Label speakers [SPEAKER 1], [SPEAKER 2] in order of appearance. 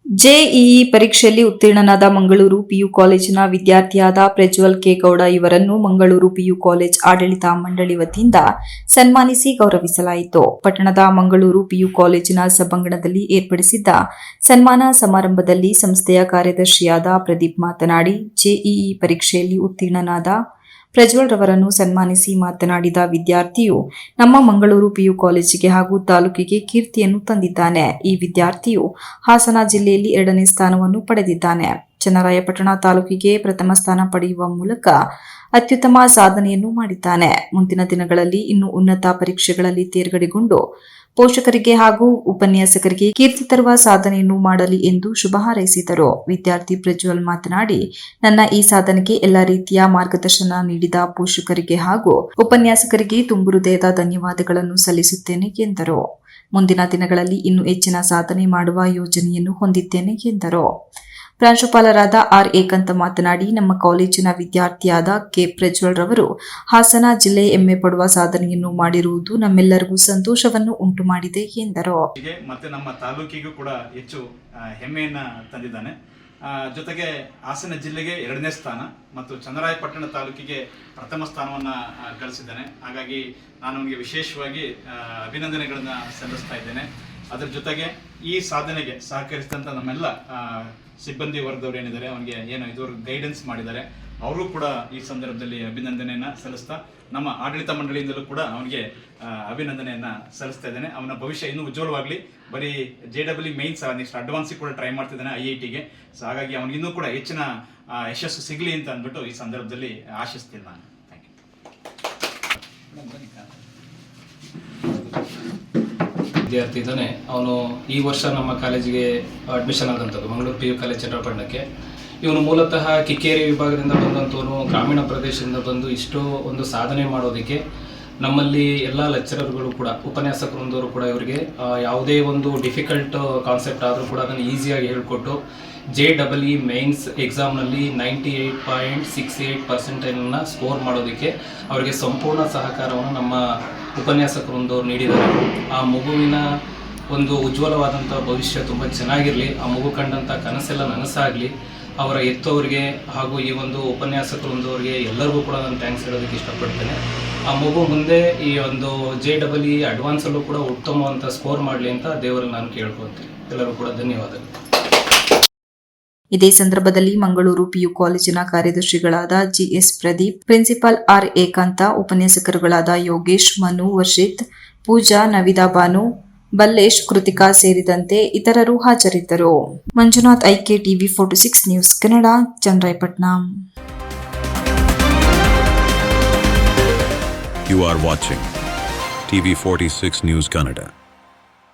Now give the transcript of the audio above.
[SPEAKER 1] JEE ಪರೀಕ್ಷೆಯಲ್ಲಿ ಉತ್ತೀರ್ಣನಾದ Mangaluru PU ಕಾಲೇಜಿನ ವಿದ್ಯಾರ್ಥಿಯಾದ Prajwal K Gowda ಇವರನ್ನು ಮಂಗಳೂರು ಪಿಯು ಕಾಲೇಜ್ ಆಡಳಿತ ಮಂಡಳಿ ವತಿಯಿಂದ ಸನ್ಮಾನಿಸಿ ಗೌರವಿಸಲಾಯಿತು. ಪಟ್ಟಣದ ಮಂಗಳೂರು ಪಿಯು ಕಾಲೇಜಿನ ಸಭಾಂಗಣದಲ್ಲಿ ಏರ್ಪಡಿಸಿದ್ದ ಸನ್ಮಾನ ಸಮಾರಂಭದಲ್ಲಿ ಸಂಸ್ಥೆಯ ಕಾರ್ಯದರ್ಶಿಯಾದ ಪ್ರದೀಪ್ ಮಾತನಾಡಿ, ಜೆಇಇ ಪರೀಕ್ಷೆಯಲ್ಲಿ ಉತ್ತೀರ್ಣನಾದ ಪ್ರಜ್ವಲ್ ರವರನ್ನು ಸನ್ಮಾನಿಸಿ ಮಾತನಾಡಿದ ವಿದ್ಯಾರ್ಥಿಯು ನಮ್ಮ ಮಂಗಳೂರು ಪಿಯು ಕಾಲೇಜಿಗೆ ಹಾಗೂ ತಾಲೂಕಿಗೆ ಕೀರ್ತಿಯನ್ನು ತಂದಿದ್ದಾನೆ. ಈ ವಿದ್ಯಾರ್ಥಿಯು ಹಾಸನ ಜಿಲ್ಲೆಯಲ್ಲಿ 2ನೇ ಸ್ಥಾನವನ್ನು ಪಡೆದಿದ್ದಾನೆ. ಚನ್ನರಾಯಪಟ್ಟಣ ತಾಲೂಕಿಗೆ ಪ್ರಥಮ ಸ್ಥಾನ ಪಡೆಯುವ ಮೂಲಕ ಅತ್ಯುತ್ತಮ ಸಾಧನೆಯನ್ನು ಮಾಡಿದ್ದಾನೆ. ಮುಂದಿನ ದಿನಗಳಲ್ಲಿ ಇನ್ನೂ ಉನ್ನತ ಪರೀಕ್ಷೆಗಳಲ್ಲಿ ತೇರ್ಗಡೆಗೊಂಡು ಪೋಷಕರಿಗೆ ಹಾಗೂ ಉಪನ್ಯಾಸಕರಿಗೆ ಕೀರ್ತಿ ತರುವ ಸಾಧನೆಯನ್ನು ಮಾಡಲಿ ಎಂದು ಶುಭ ಹಾರೈಸಿದರು. ವಿದ್ಯಾರ್ಥಿ ಪ್ರಜ್ವಲ್ ಮಾತನಾಡಿ, ನನ್ನ ಈ ಸಾಧನೆಗೆ ಎಲ್ಲ ರೀತಿಯ ಮಾರ್ಗದರ್ಶನ ನೀಡಿದ ಪೋಷಕರಿಗೆ ಹಾಗೂ ಉಪನ್ಯಾಸಕರಿಗೆ ತುಂಬು ಹೃದಯದ ಧನ್ಯವಾದಗಳನ್ನು ಸಲ್ಲಿಸುತ್ತೇನೆ ಎಂದರು. ಮುಂದಿನ ದಿನಗಳಲ್ಲಿ ಇನ್ನೂ ಹೆಚ್ಚಿನ ಸಾಧನೆ ಮಾಡುವ ಯೋಜನೆಯನ್ನು ಹೊಂದಿದ್ದೇನೆ ಎಂದರು. ಪ್ರಾಂಶುಪಾಲರಾದ ಆರ್ ಏಕಾಂತ ಮಾತನಾಡಿ, ನಮ್ಮ ಕಾಲೇಜಿನ ವಿದ್ಯಾರ್ಥಿಯಾದ ಕೆ ಪ್ರಜ್ವಲ್ ರವರು ಹಾಸನ ಜಿಲ್ಲೆ ಹೆಮ್ಮೆ ಪಡುವ ಸಾಧನೆಯನ್ನು ಮಾಡಿರುವುದು ನಮ್ಮೆಲ್ಲರಿಗೂ ಸಂತೋಷವನ್ನು ಉಂಟು ಮಾಡಿದೆ ಎಂದರು.
[SPEAKER 2] ಮತ್ತೆ ನಮ್ಮ ತಾಲೂಕಿಗೂ ಕೂಡ ಹೆಚ್ಚು ಹೆಮ್ಮೆಯನ್ನ ತಂದಿದ್ದಾನೆ. ಜೊತೆಗೆ ಹಾಸನ ಜಿಲ್ಲೆಗೆ 2ನೇ ಸ್ಥಾನ ಮತ್ತು ಚನ್ನರಾಯಪಟ್ಟಣ ತಾಲೂಕಿಗೆ ಪ್ರಥಮ ಸ್ಥಾನವನ್ನ ಗಳಿಸಿದ್ದಾನೆ. ಹಾಗಾಗಿ ನಾನು ಅವನಿಗೆ ವಿಶೇಷವಾಗಿ ಅಭಿನಂದನೆಗಳನ್ನ ಸಲ್ಲಿಸ್ತಾ ಇದ್ದೇನೆ. ಅದರ ಜೊತೆಗೆ ಈ ಸಾಧನೆಗೆ ಸಹಕರಿಸಿದಂಥ ನಮ್ಮೆಲ್ಲ ಸಿಬ್ಬಂದಿ ವರ್ಗದವರು ಏನಿದ್ದಾರೆ, ಅವನಿಗೆ ಇದುವರೆಗೂ ಗೈಡೆನ್ಸ್ ಮಾಡಿದ್ದಾರೆ, ಅವರು ಕೂಡ ಈ ಸಂದರ್ಭದಲ್ಲಿ ಅಭಿನಂದನೆಯನ್ನ ಸಲ್ಲಿಸ್ತಾ ನಮ್ಮ ಆಡಳಿತ ಮಂಡಳಿಯಿಂದಲೂ ಕೂಡ ಅವನಿಗೆ ಅಭಿನಂದನೆಯನ್ನ ಸಲ್ಲಿಸ್ತಾ ಇದ್ದೇನೆ. ಅವನ ಭವಿಷ್ಯ ಇನ್ನೂ ಉಜ್ವಲವಾಗಲಿ. ಬರೀ JEE ಮೈನ್ಸ್ ನೆಕ್ಸ್ಟ್ ಅಡ್ವಾನ್ಸಿಗೆ ಕೂಡ ಟ್ರೈ ಮಾಡ್ತಿದ್ದಾನೆ IITಗೆ. ಸೊ ಹಾಗಾಗಿ ಅವನಿಗಿನ್ನೂ ಕೂಡ ಹೆಚ್ಚಿನ ಯಶಸ್ಸು ಸಿಗಲಿ ಅಂತ ಅಂದ್ಬಿಟ್ಟು ಈ ಸಂದರ್ಭದಲ್ಲಿ ಆಶಿಸ್ತೀನಿ ನಾನು. Thank you.
[SPEAKER 3] ವಿದ್ಯಾರ್ಥಿ ಇದ್ದಾನೆ. ಅವನು ಈ ವರ್ಷ ನಮ್ಮ ಕಾಲೇಜಿಗೆ ಅಡ್ಮಿಷನ್ ಆದಂಥದ್ದು ಮಂಗಳೂರು PU ಕಾಲೇಜ್ ಚನ್ನಪಟ್ಟಣಕ್ಕೆ. ಇವನು ಮೂಲತಃ ಕಿಕ್ಕೇರಿ ವಿಭಾಗದಿಂದ ಬಂದಂಥವನು. ಗ್ರಾಮೀಣ ಪ್ರದೇಶದಿಂದ ಬಂದು ಇಷ್ಟು ಒಂದು ಸಾಧನೆ ಮಾಡೋದಕ್ಕೆ ನಮ್ಮಲ್ಲಿ ಎಲ್ಲ ಲೆಕ್ಚರರ್ಗಳು ಕೂಡ, ಉಪನ್ಯಾಸಕರೊಂದವರು ಕೂಡ ಇವರಿಗೆ ಯಾವುದೇ ಒಂದು ಡಿಫಿಕಲ್ಟ್ ಕಾನ್ಸೆಪ್ಟ್ ಆದರೂ ಕೂಡ ಅದನ್ನು ಈಸಿಯಾಗಿ ಹೇಳಿಕೊಟ್ಟು JEE ಮೈನ್ಸ್ ಎಕ್ಸಾಮ್ನಲ್ಲಿ 98.68% ಸ್ಕೋರ್ ಮಾಡೋದಕ್ಕೆ ಅವರಿಗೆ ಸಂಪೂರ್ಣ ಸಹಕಾರವನ್ನು ನಮ್ಮ ಉಪನ್ಯಾಸಕರೊಂದವರು ನೀಡಿದ್ದಾರೆ. ಆ ಮಗುವಿನ ಒಂದು ಉಜ್ವಲವಾದಂಥ ಭವಿಷ್ಯ ತುಂಬ ಚೆನ್ನಾಗಿರಲಿ. ಆ ಮಗು ಕಂಡಂಥ ಕನಸೆಲ್ಲ ನನಸಾಗಲಿ. ಅವರ ಎತ್ತವರಿಗೆ ಹಾಗೂ ಈ ಒಂದು ಉಪನ್ಯಾಸಕರೊಂದವರಿಗೆ ಎಲ್ಲರಿಗೂ ಕೂಡ ನಾನು ಥ್ಯಾಂಕ್ಸ್ ಹೇಳೋದಕ್ಕೆ ಇಷ್ಟಪಡ್ತೇನೆ. ಆ ಮಗು ಮುಂದೆ ಈ ಒಂದು JEE ಅಡ್ವಾನ್ಸಲ್ಲೂ ಕೂಡ ಉತ್ತಮವಂತ ಸ್ಕೋರ್ ಮಾಡಲಿ ಅಂತ ದೇವರಲ್ಲಿ ನಾನು ಕೇಳ್ಕೊಳ್ತೀನಿ. ಎಲ್ಲರೂ ಕೂಡ ಧನ್ಯವಾದಗಳು.
[SPEAKER 1] ಇದೇ ಸಂದರ್ಭದಲ್ಲಿ ಮಂಗಳೂರು ಪಿಯು ಕಾಲೇಜಿನ ಕಾರ್ಯದರ್ಶಿಗಳಾದ GS ಪ್ರದೀಪ್, ಪ್ರಿನ್ಸಿಪಾಲ್ ಆರ್ ಏಕಾಂತ, ಉಪನ್ಯಾಸಕರುಗಳಾದ ಯೋಗೇಶ್, ಮನು, ವರ್ಷಿತ್, ಪೂಜಾ, ನವಿದಾ ಬಾನು, ಬಲ್ಲೇಶ್, ಕೃತಿಕಾ ಸೇರಿದಂತೆ ಇತರರು ಹಾಜರಿದ್ದರು. Manjunath, IK TV 46 news Kannada, Channarayapatna.
[SPEAKER 4] You are watching TV 46 News Kannada.